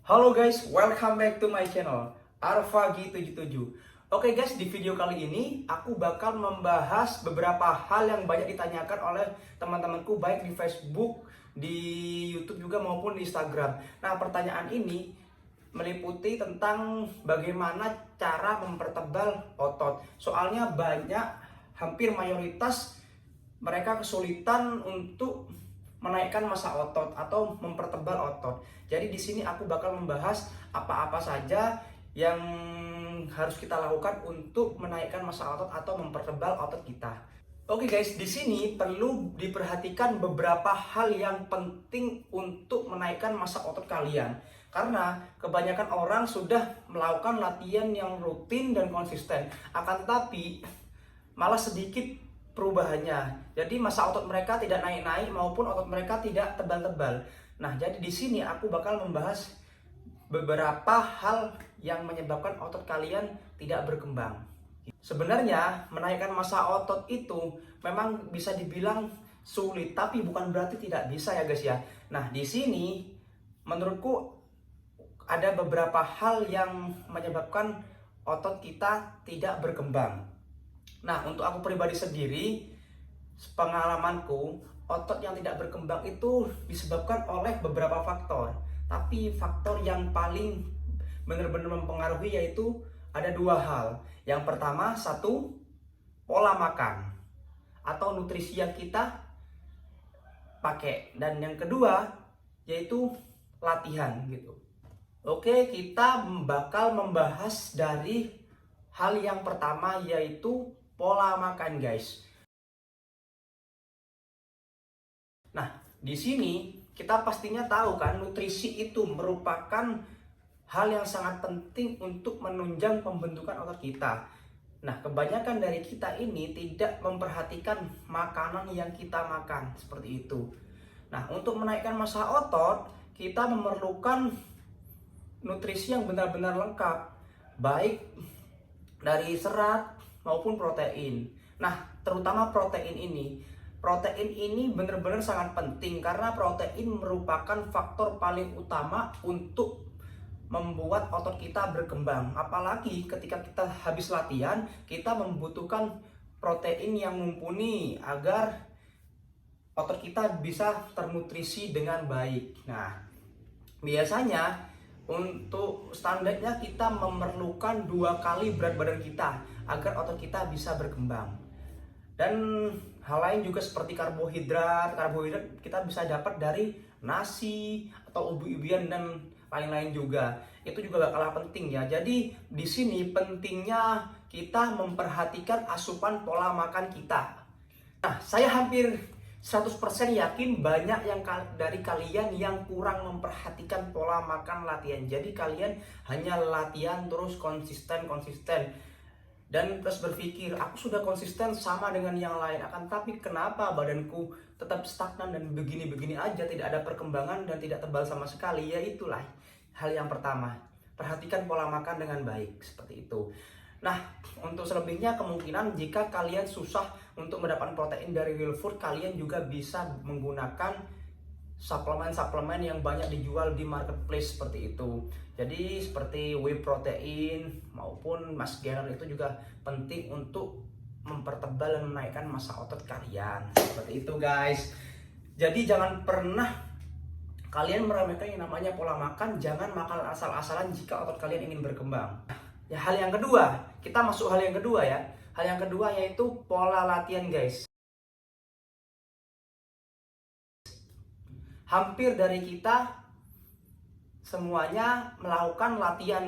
Halo guys, welcome back to my channel Arfagi77. Oke guys, di video kali ini aku bakal membahas beberapa hal yang banyak ditanyakan oleh teman-temanku baik di Facebook, di YouTube juga maupun di Instagram. Nah, pertanyaan ini meliputi tentang bagaimana cara mempertebal otot. Soalnya banyak, hampir mayoritas mereka kesulitan untuk menaikkan massa otot atau mempertebal otot. Jadi di sini aku bakal membahas apa-apa saja yang harus kita lakukan untuk menaikkan massa otot atau mempertebal otot kita. Oke guys, di sini perlu diperhatikan beberapa hal yang penting untuk menaikkan massa otot kalian. Karena kebanyakan orang sudah melakukan latihan yang rutin dan konsisten, akan tetapi malah sedikit perubahannya. Jadi massa otot mereka tidak naik-naik maupun otot mereka tidak tebal-tebal. Nah, jadi di sini aku bakal membahas beberapa hal yang menyebabkan otot kalian tidak berkembang. Sebenarnya menaikkan massa otot itu memang bisa dibilang sulit, tapi bukan berarti tidak bisa ya guys ya. Nah, di sini menurutku ada beberapa hal yang menyebabkan otot kita tidak berkembang. Nah, untuk aku pribadi sendiri, pengalamanku, otot yang tidak berkembang itu disebabkan oleh beberapa faktor. Tapi faktor yang paling benar-benar mempengaruhi yaitu ada dua hal. Yang pertama, satu, pola makan atau nutrisi yang kita pakai. Dan yang kedua, yaitu latihan gitu. Oke, kita bakal membahas dari hal yang pertama yaitu pola makan guys. Nah, di sini kita pastinya tahu kan nutrisi itu merupakan hal yang sangat penting untuk menunjang pembentukan otot kita. Nah, kebanyakan dari kita ini tidak memperhatikan makanan yang kita makan seperti itu. Nah, untuk menaikkan massa otot, kita memerlukan nutrisi yang benar-benar lengkap, baik dari serat maupun protein. Nah, terutama protein ini. Protein ini benar-benar sangat penting karena protein merupakan faktor paling utama untuk membuat otot kita berkembang. Apalagi ketika kita habis latihan, kita membutuhkan protein yang mumpuni agar otot kita bisa ternutrisi dengan baik. Nah, biasanya untuk standarnya kita memerlukan 2 kali berat badan kita agar otot kita bisa berkembang. Dan hal lain juga seperti karbohidrat kita bisa dapat dari nasi atau ubi-ubian dan lain-lain juga. Itu juga gak kalah penting ya. Jadi di sini pentingnya kita memperhatikan asupan pola makan kita. Nah, saya hampir 100% yakin banyak yang dari kalian yang kurang memperhatikan pola makan latihan. Jadi kalian hanya latihan terus konsisten dan terus berpikir aku sudah konsisten sama dengan yang lain, akan tapi kenapa badanku tetap stagnan dan begini-begini aja, tidak ada perkembangan dan tidak tebal sama sekali. Ya itulah hal yang pertama, perhatikan pola makan dengan baik seperti itu. Nah, untuk selebihnya kemungkinan jika kalian susah untuk mendapatkan protein dari real food, kalian juga bisa menggunakan suplemen-suplemen yang banyak dijual di marketplace seperti itu. Jadi seperti whey protein maupun mass gainer itu juga penting untuk mempertebal dan menaikkan massa otot kalian. Seperti itu guys. Jadi jangan pernah kalian meremehkan yang namanya pola makan. Jangan makan asal-asalan jika otot kalian ingin berkembang. Ya, hal yang kedua, kita masuk hal yang kedua ya. Hal yang kedua yaitu pola latihan guys. Hampir dari kita semuanya melakukan latihan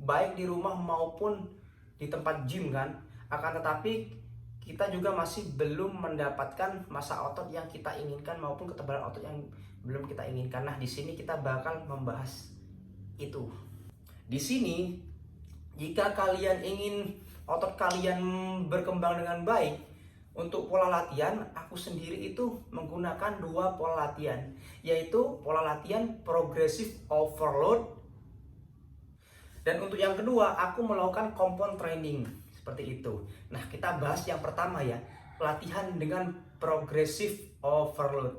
baik di rumah maupun di tempat gym kan. Akan tetapi kita juga masih belum mendapatkan massa otot yang kita inginkan maupun ketebalan otot yang belum kita inginkan. Nah, di sini kita bakal membahas itu. Di sini jika kalian ingin otot kalian berkembang dengan baik, untuk pola latihan, aku sendiri itu menggunakan 2 pola latihan, yaitu pola latihan progressive overload, dan untuk yang kedua, aku melakukan compound training, seperti itu. Nah, kita bahas yang pertama ya, latihan dengan progressive overload.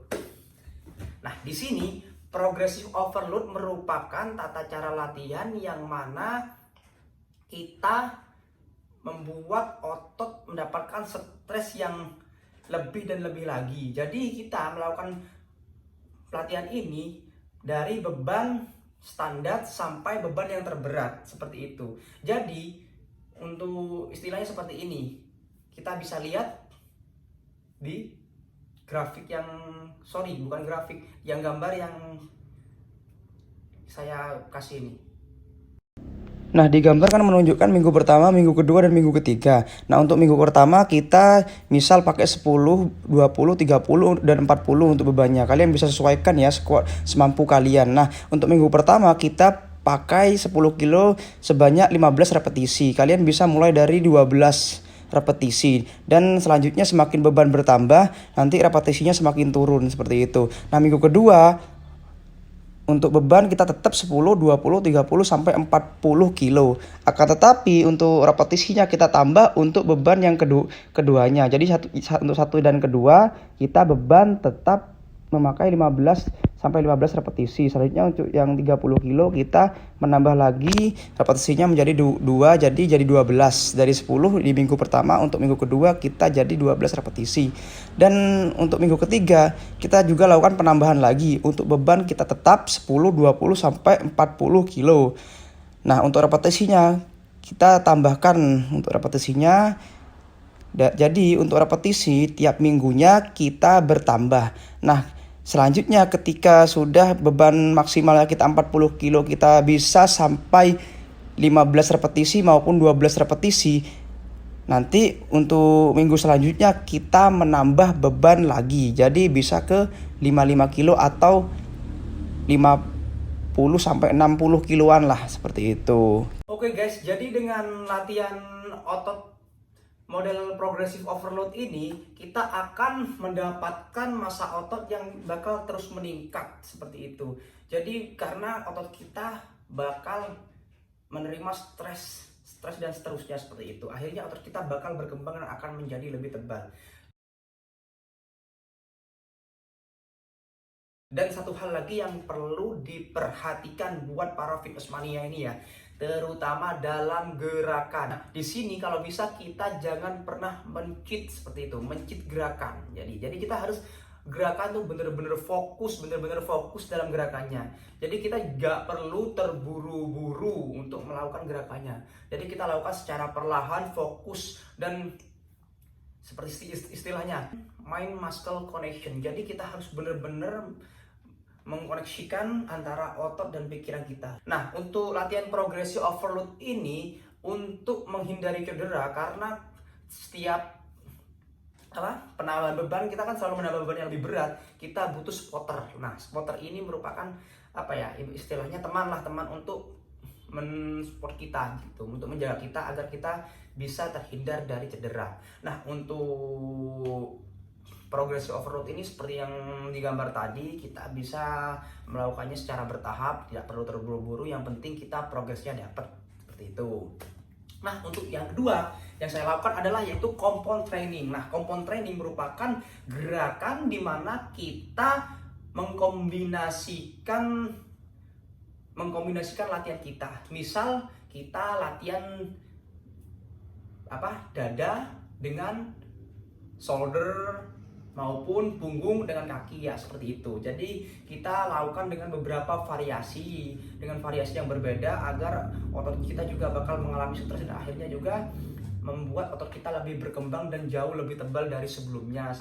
Nah, di sini progressive overload merupakan tata cara latihan yang mana kita membuat otot mendapatkan stres yang lebih dan lebih lagi. Jadi kita melakukan pelatihan ini dari beban standar sampai beban yang terberat, seperti itu. Jadi untuk istilahnya seperti ini, kita bisa lihat di grafik yang, bukan grafik, yang gambar yang saya kasih ini. Nah, di gambar kan menunjukkan minggu pertama, minggu kedua, dan minggu ketiga. Nah, untuk minggu pertama kita misal pakai 10, 20, 30, dan 40 untuk bebannya. Kalian bisa sesuaikan ya semampu kalian. Nah, untuk minggu pertama kita pakai 10 kilo sebanyak 15 repetisi. Kalian bisa mulai dari 12 repetisi. Dan selanjutnya semakin beban bertambah, nanti repetisinya semakin turun seperti itu. Nah, minggu kedua untuk beban kita tetap 10, 20, 30 sampai 40 kilo. Akan tetapi untuk repetisinya kita tambah untuk beban yang keduanya. Jadi untuk satu dan kedua kita beban tetap memakai 15 sampai 15 repetisi. Selanjutnya untuk yang 30 kilo kita menambah lagi repetisinya menjadi 2, jadi 12. Dari 10 di minggu pertama, untuk minggu kedua kita jadi 12 repetisi. Dan untuk minggu ketiga kita juga lakukan penambahan lagi. Untuk beban kita tetap 10, 20 sampai 40 kilo. Nah, untuk repetisinya kita tambahkan untuk repetisinya. Jadi untuk repetisi tiap minggunya kita bertambah. Nah, selanjutnya ketika sudah beban maksimalnya kita 40 kilo, kita bisa sampai 15 repetisi maupun 12 repetisi. Nanti untuk minggu selanjutnya kita menambah beban lagi. Jadi bisa ke 55 kilo atau 50 sampai 60 kiloan lah, seperti itu. Oke guys, jadi dengan latihan otot model progressive overload ini, kita akan mendapatkan massa otot yang bakal terus meningkat seperti itu. Jadi karena otot kita bakal menerima stres dan seterusnya seperti itu. Akhirnya otot kita bakal berkembang dan akan menjadi lebih tebal. Dan satu hal lagi yang perlu diperhatikan buat para fitness mania ini ya, terutama dalam gerakan. Nah, di sini kalau bisa kita jangan pernah men-cheat seperti itu, men-cheat gerakan. Jadi kita harus gerakan tuh bener-bener fokus dalam gerakannya. Jadi kita gak perlu terburu-buru untuk melakukan gerakannya. Jadi kita lakukan secara perlahan, fokus, dan seperti istilahnya mind muscle connection. Jadi kita harus bener-bener mengkoneksikan antara otot dan pikiran kita. Nah, untuk latihan progressive overload ini untuk menghindari cedera, karena setiap penambahan beban kita kan selalu menambah beban yang lebih berat, kita butuh spotter. Nah, spotter ini merupakan istilahnya teman untuk mensupport kita gitu, untuk menjaga kita agar kita bisa terhindar dari cedera. Nah, untuk progressive overload ini seperti yang digambar tadi, kita bisa melakukannya secara bertahap, tidak perlu terburu-buru, yang penting kita progresnya dapat, seperti itu. Nah, untuk yang kedua yang saya lakukan adalah yaitu compound training. Nah, compound training merupakan gerakan di mana kita mengkombinasikan latihan kita. Misal kita latihan dada dengan shoulder maupun punggung dengan kaki ya, seperti itu. Jadi kita lakukan dengan beberapa variasi yang berbeda agar otot kita juga bakal mengalami stres dan akhirnya juga membuat otot kita lebih berkembang dan jauh lebih tebal dari sebelumnya.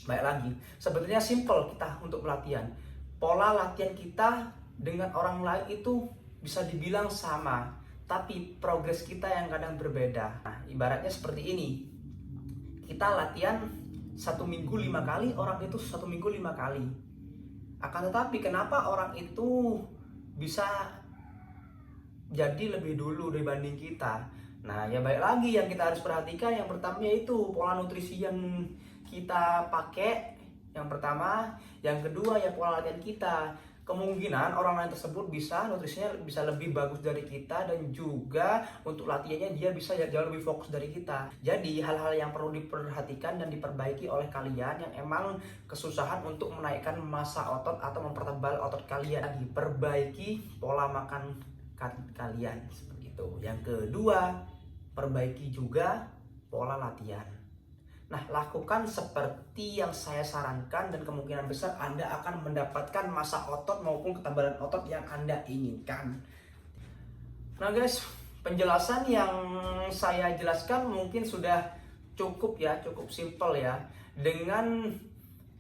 Baik lagi, sebenarnya simple kita untuk pelatihan. Pola latihan kita dengan orang lain itu bisa dibilang sama, tapi progres kita yang kadang berbeda. Nah, ibaratnya seperti ini. Kita latihan 1 minggu 5 kali, orang itu 1 minggu 5 kali. Akan tetapi kenapa orang itu bisa jadi lebih dulu dibanding kita? Nah, ya baik lagi yang kita harus perhatikan, yang pertama yaitu pola nutrisi yang kita pakai, yang pertama. Yang kedua ya pola latihan kita. kemungkinan orang lain tersebut nutrisinya bisa lebih bagus dari kita, dan juga untuk latihannya dia bisa jauh lebih fokus dari kita. Jadi hal-hal yang perlu diperhatikan dan diperbaiki oleh kalian yang emang kesusahan untuk menaikkan massa otot atau mempertebal otot kalian, diperbaiki pola makan kalian seperti itu. Yang kedua, perbaiki juga pola latihan. Nah, lakukan seperti yang saya sarankan dan kemungkinan besar Anda akan mendapatkan massa otot maupun ketebalan otot yang Anda inginkan. Nah guys, penjelasan yang saya jelaskan mungkin sudah cukup ya, cukup simple ya. Dengan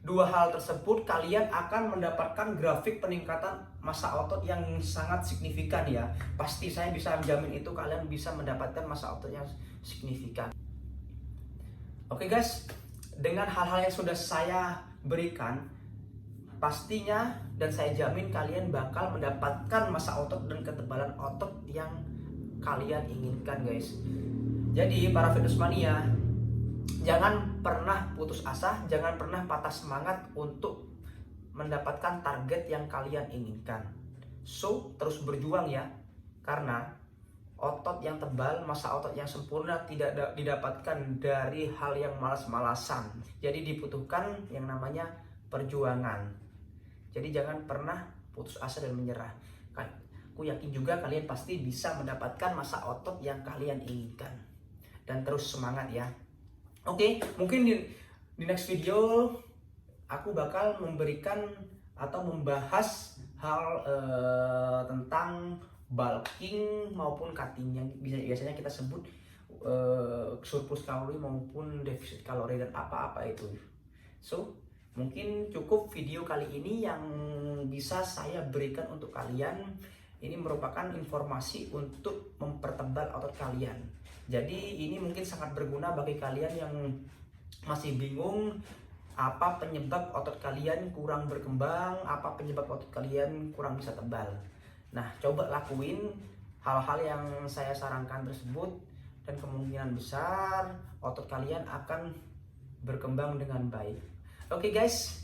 dua hal tersebut kalian akan mendapatkan grafik peningkatan massa otot yang sangat signifikan ya. Pasti saya bisa menjamin itu, kalian bisa mendapatkan massa otot yang signifikan. Oke guys, dengan hal-hal yang sudah saya berikan, pastinya dan saya jamin kalian bakal mendapatkan massa otot dan ketebalan otot yang kalian inginkan guys. Jadi para fitness mania, jangan pernah putus asa, jangan pernah patah semangat untuk mendapatkan target yang kalian inginkan. So, terus berjuang ya, karena otot yang tebal, massa otot yang sempurna tidak didapatkan dari hal yang malas-malasan. Jadi dibutuhkan yang namanya perjuangan. Jadi jangan pernah putus asa dan menyerah. Aku yakin juga kalian pasti bisa mendapatkan massa otot yang kalian inginkan. Dan terus semangat ya. Oke, mungkin di next video aku bakal memberikan atau membahas hal tentang bulking maupun cutting yang biasanya kita sebut surplus kalori maupun defisit kalori dan apa-apa itu. So, mungkin cukup video kali ini yang bisa saya berikan untuk kalian. Ini merupakan informasi untuk mempertebal otot kalian. Jadi ini mungkin sangat berguna bagi kalian yang masih bingung apa penyebab otot kalian kurang berkembang, apa penyebab otot kalian kurang bisa tebal. Nah, coba lakuin hal-hal yang saya sarankan tersebut dan kemungkinan besar otot kalian akan berkembang dengan baik. Oke guys,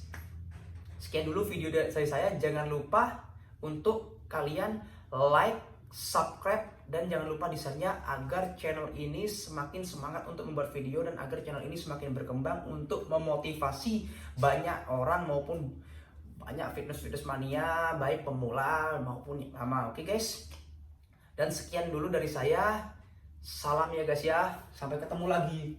sekian dulu video dari saya. Jangan lupa untuk kalian like, subscribe, dan jangan lupa desainnya agar channel ini semakin semangat untuk membuat video dan agar channel ini semakin berkembang untuk memotivasi banyak orang maupun banyak fitness mania, baik pemula maupun lama. Oke guys, dan sekian dulu dari saya. Salam ya guys ya, sampai ketemu lagi.